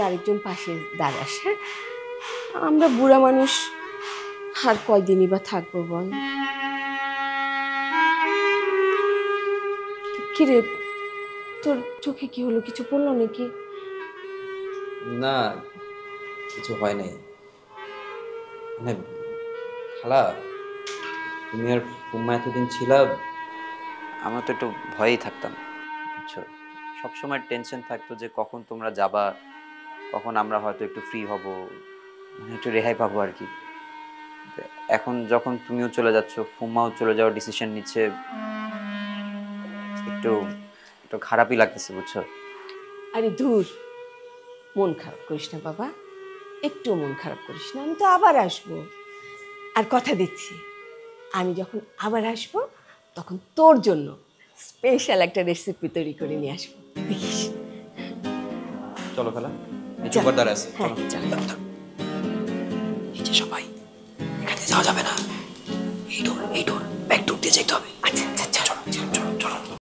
আরেকজন পাশে দাঁড়াস, হ্যাঁ? আমরা বুড়া মানুষ আর কয়দিনই বা থাকবো বল। কিরে, তোর চোখে কি হলো? কিছু পড়লো নাকি? না, কিছু হয় নাই। মানে খালা, তুমি আর ফুম্মা এতদিন ছিলা, আমরা তো একটু ভয়েই থাকতাম, বুঝছো? সবসময় টেনশন থাকতো যে কখন তোমরা যাবা, কখন আমরা হয়তো একটু ফ্রি হব, মানে একটু রেহাই পাবো আর কি। এখন যখন তুমিও চলে যাচ্ছ, ফুম্মাও চলে যাওয়ার ডিসিশন নিচ্ছে, একটু একটু খারাপই লাগতেছে, বুঝছো? আরে ধুর, মন খারাপ করিস না বাবা, একটু মন খারাপ করিস না। আমি তো আবার আসবো, আর কথা দিচ্ছি আমি যখন আবার আসবো তখন তোর জন্য স্পেশাল একটা রেসিপি তৈরি করে নিয়ে আসবো, দেখিস। চলো খালা, এই চল। চুপার দ্বারা আছে, হ্যাঁ, চলো। চল। এই যে সবাই, এখানে যাওয়া যাবে না, এই ডোর ব্যাক ডোর দিয়ে যেতে হবে। আচ্ছা।